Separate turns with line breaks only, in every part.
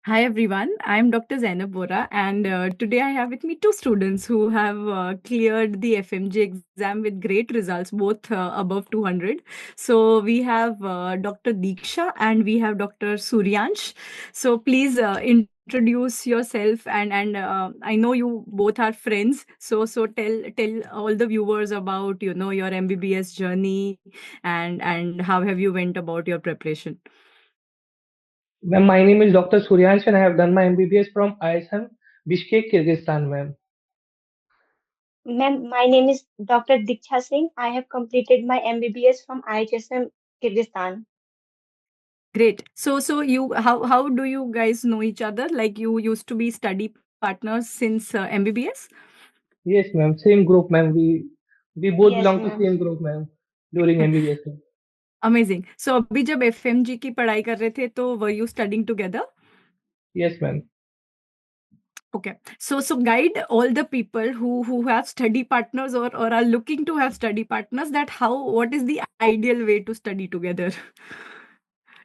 Hi everyone, I'm Dr. Zainab Bora, and today I have with me two students who have cleared the FMG exam with great results, both above 200. So we have Dr. Deeksha and we have Dr. Suryansh. So please introduce yourself, and I know you both are friends. So tell all the viewers about your MBBS journey and how have you went about your preparation.
Ma'am, my name is Dr. Suryansh and I have done my MBBS from ISM, Bishkek, Kyrgyzstan, ma'am.
Ma'am, my name is Dr. Diksha Singh. I have completed my MBBS from IHSM, Kyrgyzstan.
Great. So you how do you guys know each other? Like you used to be study partners since MBBS?
Yes, ma'am. Same group, ma'am. We both
Yes,
belong to
ma'am.
same group, ma'am. During MBBS, ma'am.
Amazing. So अभी जब FMG की पढ़ाई कर रहे थे तो were you studying together?
Yes, ma'am.
Okay. So guide all the people who have study partners or are looking to have study partners that how what is the ideal way to study together?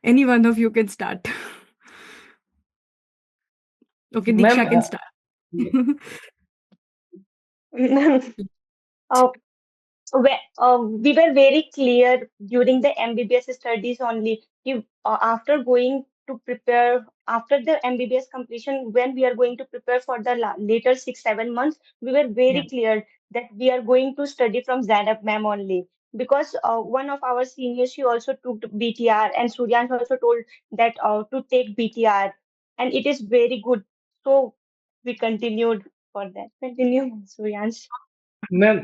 Any one of you can start. Okay,
Ma'am,
Diksha can start.
uh, we were very clear during the MBBS studies only. If, after going to prepare, after the MBBS completion, when we are going to prepare for the later 6, 7 months, we were
Yeah.
very clear that we are going to study from Zainab ma'am only. Because one of our seniors, she also took BTR, and Suryansh also told that to take BTR, and it is very good. So we continued for that. Continue, Suryansh.
Ma'am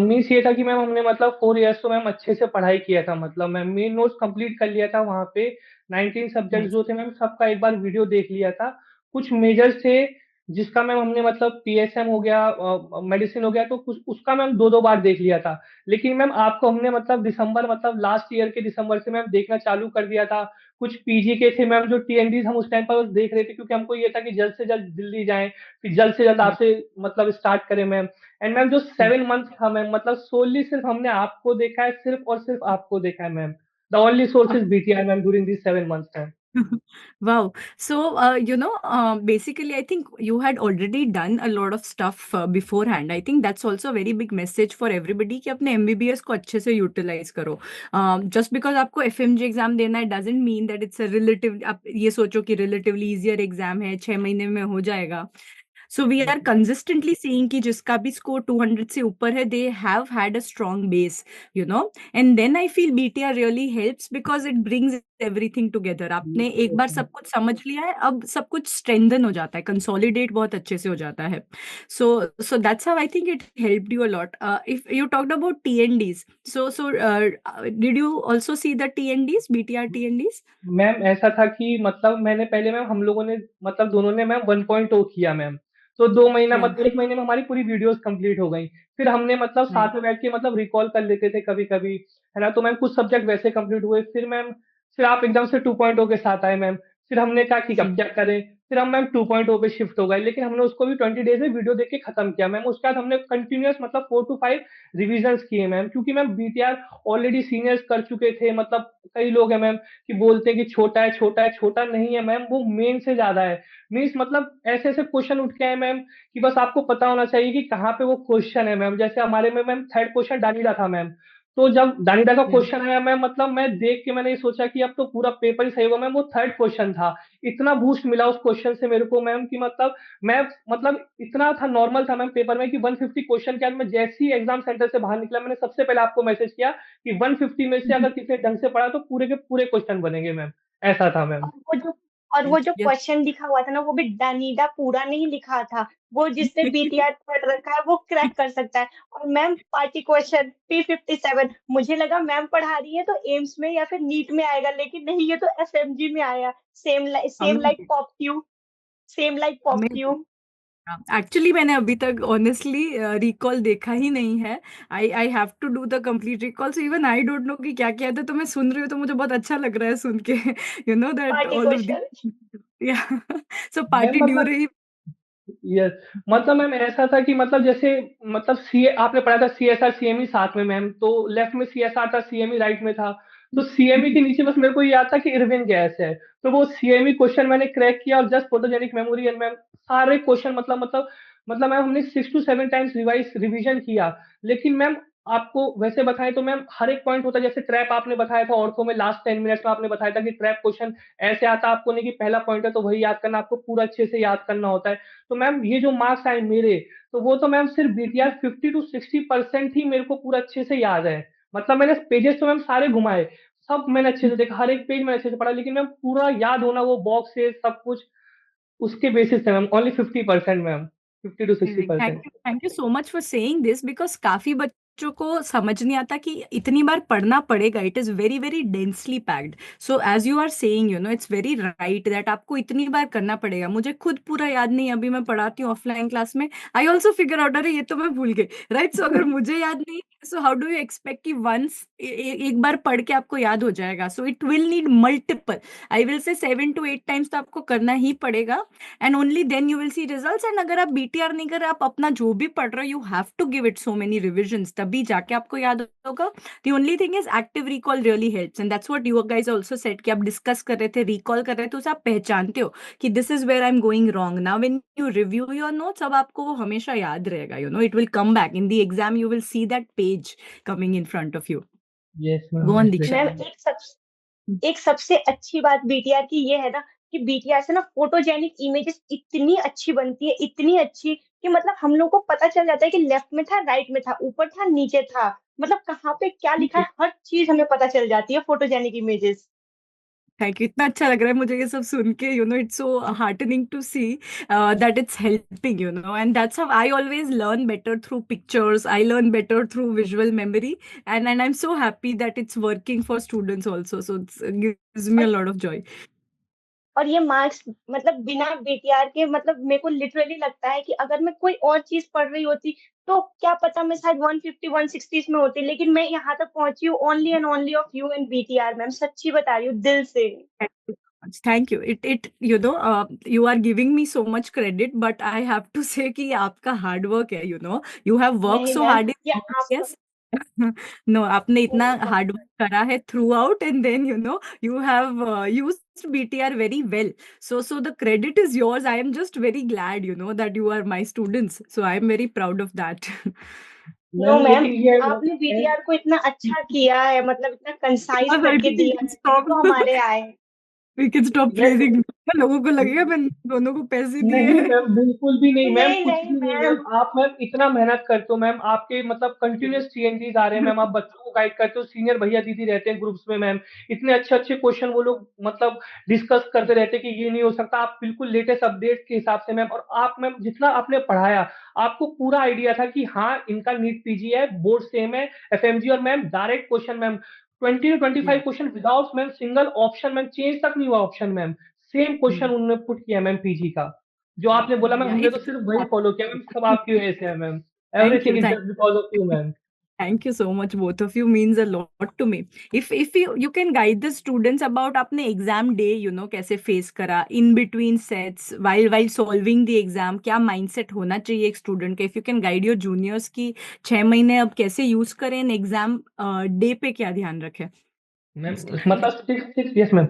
means ये था कि ma'am हमने मतलब 4 years तो ma'am अच्छे से पढ़ाई किया था मतलब मैम मेन नोट्स कंप्लीट कर लिया था वहाँ पे 19 सब्जेक्ट
Nice.
जो थे मैम सबका एक बार वीडियो देख लिया था कुछ मेजर्स थे जिसका मैम हमने मतलब पीएसएम हो गया मेडिसिन हो गया तो कुछ उसका मैम दो दो बार देख लिया था लेकिन मैम आपको हमने मतलब दिसंबर मतलब लास्ट ईयर के दिसंबर से मैम देखना चालू कर दिया था कुछ पीजी के थे मैम जो टीएनडीज हम उस टाइम पर देख रहे थे क्योंकि हमको ये था कि जल्द से जल्द दिल्ली जाएं फिर जल्द से जल्द
Yeah.
आपसे मतलब स्टार्ट करें मैम एंड मैम जो
Yeah.
7 मंथ था मैम मतलब सोनली सिर्फ हमने आपको देखा है सिर्फ और सिर्फ आपको देखा है ma'am the only source is BTR ma'am during this 7 months ma'am
Wow. So, basically, I think you had already done a lot of stuff beforehand. I think that's also a very big message for everybody कि अपने MBBS को अच्छे से utilize करो. Just because आपको FMG exam देना है doesn't mean that it's a relative. आप ये सोचो कि relatively easier एग्जाम है 6 महीने में हो जाएगा. So we are consistently seeing कि जिसका भी score 200 से ऊपर है, they have had a strong base, and then I feel BTR really helps because it brings everything together. आपने एक बार सब कुछ समझ लिया है, अब सब कुछ strengthen हो जाता है, consolidate बहुत अच्छे से हो जाता है. So that's how I think it helped you a lot. If you talked about TNDs, did you also see the TNDs, BTR TNDs?
Ma'am ऐसा था कि मतलब मैंने पहले मैम हम लोगों ने मतलब दोनों ने मैम 1.0 किया मैम तो 2 महीना
Yeah,
मतलब 1 महीने में हमारी पूरी वीडियोस कंप्लीट हो गई फिर हमने मतलब
nice.
साथ में बैठ के मतलब रिकॉल कर लेते थे कभी कभी है ना तो मैम कुछ सब्जेक्ट वैसे कंप्लीट हुए फिर मैम फिर आप एकदम से 2.0 के साथ आए मैम फिर हमने कहा कि अब
Hmm.
क्या करें फिर हम मैम 2.0 पे शिफ्ट हो गए लेकिन हमने उसको भी 20 डेज में वीडियो देख के खत्म किया मैम उसके बाद हमने कंटिन्यूअस मतलब 4 to 5 रिविजन्स किए मैम क्योंकि मैम बीटीआर ऑलरेडी सीनियर्स कर चुके थे मतलब कई लोग हैं मैम कि बोलते हैं कि छोटा है छोटा है छोटा नहीं है मैम वो मेन से ज्यादा है मीन्स मतलब ऐसे ऐसे क्वेश्चन उठ के आए मैम कि बस आपको पता होना चाहिए कि कहाँ पे वो क्वेश्चन है मैम जैसे हमारे में मैम थर्ड क्वेश्चन डानीडा था मैम तो जब डानीडा का
Yeah.
क्वेश्चन आया मैम मतलब मैं देख के मैंने ये सोचा कि अब तो पूरा पेपर ही सही होगा मैम वो थर्ड क्वेश्चन था इतना बूस्ट मिला उस क्वेश्चन से मेरे को मैम कि मतलब मैं मतलब इतना था नॉर्मल था मैम पेपर में कि 150 क्वेश्चन के बाद मैं जैसे ही एग्जाम सेंटर से बाहर निकला मैंने सबसे पहले आपको मैसेज किया कि 150 में से अगर किसी ने ढंग से पढ़ा तो पूरे के पूरे क्वेश्चन बनेंगे मैम ऐसा था मैम
और वो जो और वो
Yes.
जो
Yes.
क्वेश्चन लिखा हुआ था ना, वो भी डनीडा पूरा नहीं लिखा था। वो जिसने बीटीआर पढ़ रखा है वो क्रैक कर सकता है। और मैम पार्टी क्वेश्चन P57, मुझे लगा मैम पढ़ा रही है तो एम्स में या फिर नीट में आएगा, लेकिन नहीं, ये तो एफएमजी में आया। Same like
Amazing.
Pop Q, same like pop
Amazing.
Q.
Actually मैंने अभी तक ऑनेस्टली रिकॉल देखा ही नहीं है. I have to do the complete recall, so even I don't know कि क्या क्या था. तो मैं सुन रही हूँ तो मुझे बहुत अच्छा लग रहा है सुन के. You know that
party
all of
question.
This. Yeah. So
ma'am
party due
मतलब
रही.
यस मतलब मैम ऐसा था कि मतलब जैसे मतलब सी आपने पढ़ा था सीएसआर सीएमई साथ में मैम तो लेफ्ट में सीएसआर था सीएमई राइट में था तो सीएमई के नीचे बस मेरे को ये याद था कि इरविन गैस है, तो वो सीएमई क्वेश्चन मैंने क्रैक किया, और just photogenic memory and ma'am सारे क्वेश्चन मतलब मैम हमने 6 to 7 टाइम्स रिवीजन किया। लेकिन मैम आपको वैसे बताएं तो मैम हर एक पॉइंट होता है, जैसे ट्रैप आपने बताया था ऑर्थो में लास्ट 10 मिनट्स में, आपने बताया था कि ट्रैप क्वेश्चन ऐसे आता है, आपको नहीं कि पहला पॉइंट है तो वही याद करना, आपको पूरा अच्छे से याद करना होता है। तो मैम ये जो मार्क्स आए मेरे, तो वो तो मैम सिर्फ बीटीआर 50 to 60% ही मेरे को पूरा अच्छे से याद है। मतलब मैंने पेजेस तो मैम सारे घुमाए, सब मैंने अच्छे से देखा, हर एक पेज मैंने अच्छे से पढ़ा, लेकिन मैम पूरा याद होना वो बॉक्सेस सब कुछ उसके बेसिस पे ma'am only 50% ma'am, 50 to 60%।
Thank you so much for saying this, because काफी बच्चों को समझ नहीं आता कि इतनी बार पढ़ना पड़ेगा। It is very very densely packed. So as you are saying, it's very right that आपको इतनी बार करना पड़ेगा। मुझे खुद पूरा याद नहीं, अभी मैं पढ़ाती हूँ ऑफलाइन क्लास में, आई ऑल्सो फिगर आउट, अरे ये तो मैं भूल गई, राइट। सो अगर मुझे याद नहीं, so how do you expect कि वंस एक बार पढ़ के आपको याद हो जाएगा? So it will need multiple, I will say 7 to 8 times तो आपको करना ही पड़ेगा, and only then you will see results. And अगर आप बीटीआर नहीं कर रहे, आप अपना जो भी पढ़ रहे हो, you have to give it so many revisions, तभी जाके आपको याद होगा। The only thing is active recall really helps, and that's what you guys also said कि आप डिस्कस कर रहे थे, रिकॉल कर रहे थे, तो उसे आप पहचानते हो कि this is where I am going wrong. Now when you review your notes, अब आपको वो हमेशा याद रहेगा, it will come back in the exam, you will see that page coming in front of you.
Yes
go
ma'am
on Diksha
ma'am
exactly.
जी।
एक सबसे अच्छी बात बीटीआर की ये है ना, कि बीटीआर से ना फोटोजेनिक इमेजेस इतनी अच्छी बनती है, इतनी अच्छी कि मतलब हम लोग को पता चल जाता है कि लेफ्ट में था, राइट में था, ऊपर था, नीचे था, मतलब कहाँ पे क्या लिखा है, हर चीज हमें पता चल जाती है फोटोजेनिक इमेजेस।
थैंक यू, इतना अच्छा लग रहा है मुझे ये सब सुन के, it's so heartening to see that it's helping, and that's how I always learn better, through pictures, I learn better through visual memory, and I'm so happy that it's working for students also, so it gives me
और
a lot of joy.
और ये marks मतलब बिना BTR के, मतलब मेरे को literally लगता है कि अगर मैं कोई और चीज पढ़ रही होती तो क्या पता मैं शायद 150 160 में होती, लेकिन मैं यहाँ तक पहुंची हूँ only and only of you and BTR ma'am, सच्ची बता रही हूँ दिल से।
Thank you so much. Thank you. You are giving me so much credit, but I have to say कि आपका hard work है, you have worked
नहीं
so
मैम,
hard in
ये आपका
yes. No, आपने इतना
कोई बात
हार्ड वर्क करा है throughout, and then you have used BTR very well. So the credit is yours. I am just very glad, that you are my students. So I am very proud of that.
No
ma'am
ma'am,
लेकिन ये है
आपने
ma'am,
BTR को इतना अच्छा किया है, मतलब इतना कंसाइज
Because I
करके
think we
दिया
can
है, तभी
stop.
तो हमारे आए।
We can stop
yes
praising. लोगों को लगेगा मैं दोनों को पैसे दिए
नहीं
हैं।
मैम, बिल्कुल भी नहीं मैम,
नहीं
कुछ
नहीं
भी नहीं मैम।
मैम।
आप मैम इतना मेहनत करते हो मैम, आपके मतलब कंटिन्यूअस टीएनटीज आ रहे हैं मैम, आप बच्चों को गाइड करते हो, सीनियर भैया दीदी रहते हैं ग्रुप्स में मैम, इतने अच्छे अच्छे क्वेश्चन वो लोग मतलब डिस्कस करते रहते हैं कि ये नहीं हो सकता, आप बिल्कुल लेटेस्ट अपडेट के हिसाब से मैम। और आप मैम जितना आपने पढ़ाया, आपको पूरा आइडिया था कि हाँ इनका नीट पीजी है, बोर्ड सेम है, एफएमजी, और ma'am direct question ma'am 20 to 25
Yeah.
Question without ma'am single option ma'am, change तक नहीं हुआ option ma'am, same question
Hmm.
उन्होंने पुट किया मैम पीजी का। जो आपने बोला मैम,
Yeah.
हमने तो सिर्फ वही फॉलो किया मैम, सब आपकी वजह से है ma'am,
Thank
everything
you.
Is
Thank
just because of you ma'am.
Thank you so much. Both of you means a lot to me. If you can guide the students about अपने exam day, कैसे face करा in between sets, while solving the exam, क्या mindset होना चाहिए एक student का? If you can guide your juniors कि 6 महीने अब कैसे use करें exam day पे, क्या ध्यान रखें?
Ma'am
Let's take it.
मतलब six six yes ma'am,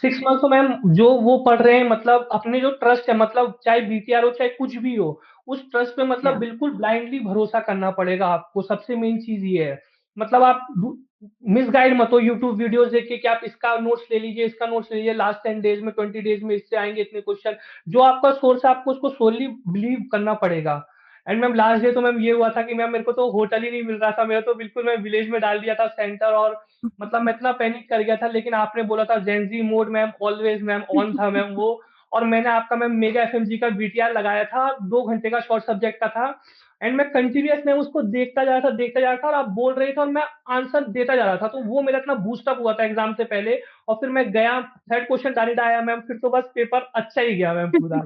6 month तो मैम जो वो पढ़ रहे हैं, मतलब अपने जो ट्रस्ट है, मतलब चाहे बीटीआर हो चाहे कुछ भी हो, उस ट्रस्ट पे मतलब
Yeah.
बिल्कुल ब्लाइंडली भरोसा करना पड़ेगा आपको, सबसे मेन चीज ये है। मतलब आप मिसगाइड मत हो यूट्यूब वीडियोस देख के कि आप इसका नोट्स ले लीजिए, इसका नोट्स ले लीजिए, लास्ट 10 डेज में 20 डेज में इससे आएंगे इतने क्वेश्चन। जो आपका सोर्स है आपको उसको सोनली बिलीव करना पड़ेगा। एंड मैम लास्ट डे तो मैम ये हुआ था कि मैम मेरे को तो होटल ही नहीं मिल रहा था, मेरा तो बिल्कुल मैं विलेज में डाल दिया था सेंटर, और मतलब मैं इतना पैनिक कर गया था, लेकिन आपने बोला था Gen Z mode ma'am always ma'am on था मैम वो। और मैंने आपका मैम मेगा एफएमजी का बीटीआर लगाया था, 2 घंटे का शॉर्ट सब्जेक्ट का था, एंड मैं कंटिन्यूअस मैं उसको देखता जा रहा था, देखता जा रहा था, और आप बोल रहे थे और मैं आंसर देता जा रहा था, तो वो मेरा इतना बूस्टअप हुआ था एग्जाम से पहले। और फिर मैं गया, थर्ड क्वेश्चन डायरेक्ट आया मैम, फिर तो बस पेपर अच्छा ही गया मैम पूरा।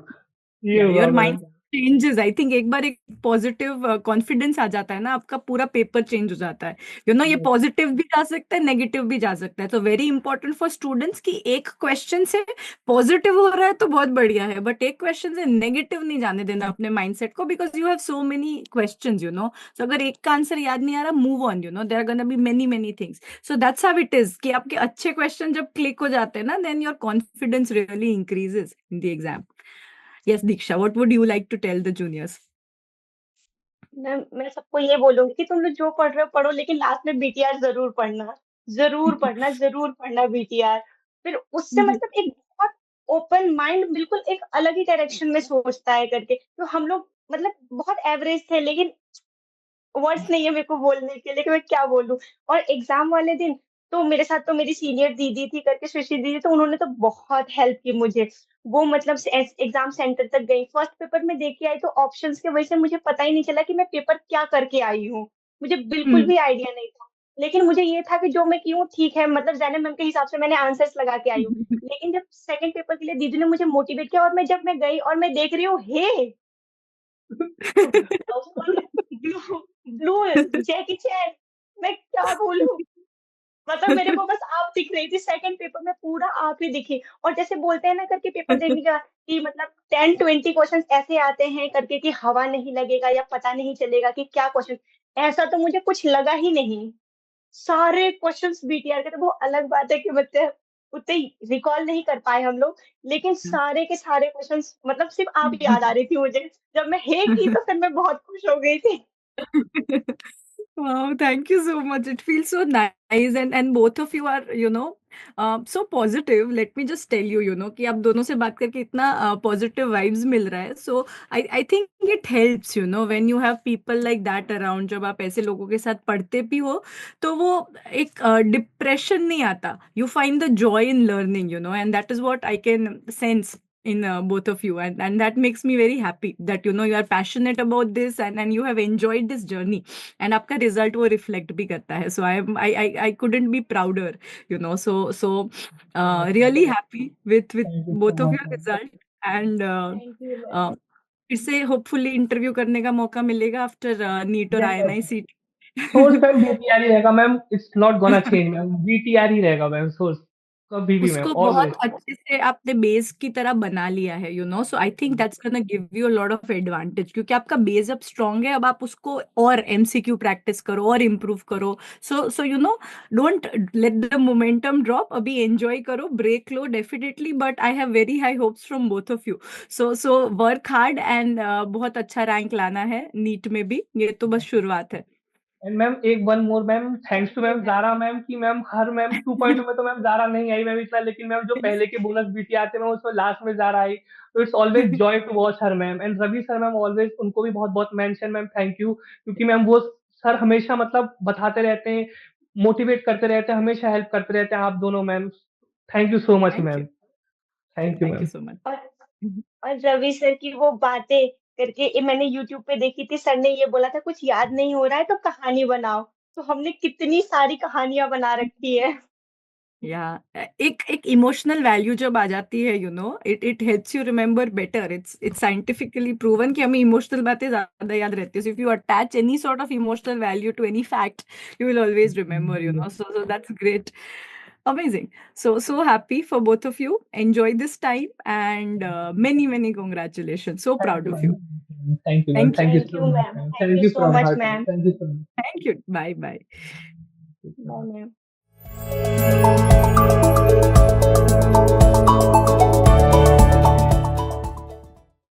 ये
Yeah,
हुआ
your mind
ma'am.
Changes, I think एक बार एक पॉजिटिव कॉन्फिडेंस आ जाता है ना, आपका पूरा पेपर चेंज हो जाता है। ये
Yes.
पॉजिटिव भी जा सकता है, नेगेटिव भी जा सकता है। तो वेरी इंपॉर्टेंट फॉर स्टूडेंट्स कि एक क्वेश्चन से पॉजिटिव हो रहा है तो बहुत बढ़िया है, बट एक क्वेश्चन से नेगेटिव नहीं जाने देना अपने माइंडसेट को, because you have so many questions, so अगर एक का आंसर याद नहीं आ रहा, move on, there are gonna be many many things. So that's how it is कि आपके अच्छे क्वेश्चन जब क्लिक हो जाते हैं ना, then your confidence really increases in the exam. Yes, Diksha, what would you like to tell the juniors?
मैं सबको ये बोलूंगी कि तुम लोग जो पढ़ रहे हो पढ़ो, लेकिन लास्ट में बीटीआर जरूर पढ़ना, जरूर पढ़ना, जरूर पढ़ना बीटीआर। फिर उससे
जी।
मतलब एक बहुत ओपन माइंड बिल्कुल एक अलग ही डायरेक्शन में सोचता है करके। तो हम लोग मतलब बहुत एवरेज थे, लेकिन वर्ड्स नहीं है मेरे को बोलने के लिए कि मैं क्या बोलूं। और एग्जाम वाले दिन तो मेरे साथ तो मेरी सीनियर दीदी थी करके, सुशी दीदी, तो उन्होंने तो बहुत हेल्प की मुझे। वो मतलब एग्जाम सेंटर तक गई, फर्स्ट पेपर में देके आई, तो ऑप्शंस की वजह से मुझे पता ही नहीं चला कि मैं पेपर क्या करके आई हूँ। मुझे बिल्कुल
हम्म।
भी आइडिया नहीं था। लेकिन मुझे ये था कि जो मैं की हूँ ठीक है, मतलब जैनब मैम के हिसाब से मैंने आंसर्स लगा के आई हूँ। लेकिन जब सेकंड पेपर के लिए दीदी ने मुझे मोटिवेट किया, और मैं गई और मैं देख रही हूँ, हे ब्लू ब्लू जैकी चैन, मैं क्या बोलूं। मतलब मेरे को बस आप दिख रही थी सेकंड पेपर में, पूरा आप ही दिखी। और जैसे बोलते हैं ना करके पेपर देने का, कि मतलब 10-20 क्वेश्चन ऐसे आते हैं करके कि हवा नहीं लगेगा या पता नहीं चलेगा कि क्या क्वेश्चन। ऐसा तो मुझे कुछ लगा ही नहीं। सारे क्वेश्चंस बीटीआर के, तो वो अलग बात है कि मतलब उतने रिकॉल नहीं कर पाए हम लोग, लेकिन सारे के सारे क्वेश्चंस मतलब सिर्फ आप याद आ रही थी मुझे। जब मैं हे की तो फिर मैं बहुत खुश हो गई थी।
Wow, thank you so much. It feels so nice, and both of you are, so positive. Let me just tell you, कि आप दोनों से बात करके इतना positive vibes मिल रहा है. So I think it helps, when you have people like that around. जब आप ऐसे लोगों के साथ पढ़ते भी हो, तो वो एक डिप्रेशन नहीं आता. You find the joy in learning, and that is what I can sense in both of you, and that makes me very happy that you are passionate about this, and you have enjoyed this journey, and आपका result वो reflect भी करता है. So I couldn't be prouder, so really happy with
Thank you so
both of
much,
your
ma'am.
Result. And
thank you ma'am.
फिर से hopefully interview करने का मौका मिलेगा आफ्टर नीट और
Yes, sir.
INI seat.
Source ma'am BTR ही रहेगा ma'am, it's not gonna change ma'am, BTR ही रहेगा मैम सोर्स, कभी भी मैम,
उसको बहुत
ऑलवेज।
अच्छे से आपने बेस की तरह बना लिया है, so I think that's gonna give you a lot of advantage, क्योंकि आपका बेस अब स्ट्रांग है. अब आप उसको और एमसीक्यू प्रैक्टिस करो और इम्प्रूव करो. So don't let the momentum drop. अभी एंजॉय करो, ब्रेक लो definitely, but I have very high hopes from both of you. So work hard, and बहुत अच्छा रैंक लाना है नीट में भी. ये तो बस शुरुआत है.
एंड मैम एक one more ma'am, thanks to
thank you
ma'am
ma'am.
Zara ma'am की मैम, हर मैम 2.2 में तो मैम जारा नहीं आई मैम इतना, लेकिन मैम जो पहले के बोनस बीटी आते मैम उसमें लास्ट में जारा आई, तो it's always joy to watch her ma'am. And Ravi sir ma'am always, उनको भी बहुत बहुत मेंशन मैम, थैंक यू, क्योंकि मैम वो सर हमेशा मतलब बताते रहते हैं, मोटिवेट करते रहते हैं, हमेशा हेल्प करते रहते हैं आप दोनों ma'am. Thank you so much
thank you.
Ma'am, thank you
thank you
ma'am.
So much.
और और रवि सर की वो बातें करके मैंने यूट्यूब पे देखी थी, सर ने ये बोला था कुछ याद नहीं हो रहा है तो कहानी बनाओ। तो हमने कितनी सारी कहानियां बना रखी है।
या एक एक इमोशनल वैल्यू जब आ जाती है, it it helps you remember better. It's scientifically proven कि हमें इमोशनल बातें ज्यादा याद रहती है. So if you attach any sort of emotional value to any fact, you will always remember, so that's great. Amazing. So happy for both of you. Enjoy this time, and many many congratulations. So
thank
proud
you
of you.
Ma'am, thank you ma'am,
Thank you.
Thank you
thank
so
you
much
ma'am,
ma'am,
thank
thank
you
you
so
from
much
heart ma'am,
ma'am.
Thank you so
Thank you. Bye bye.
Much.
Bye ma'am.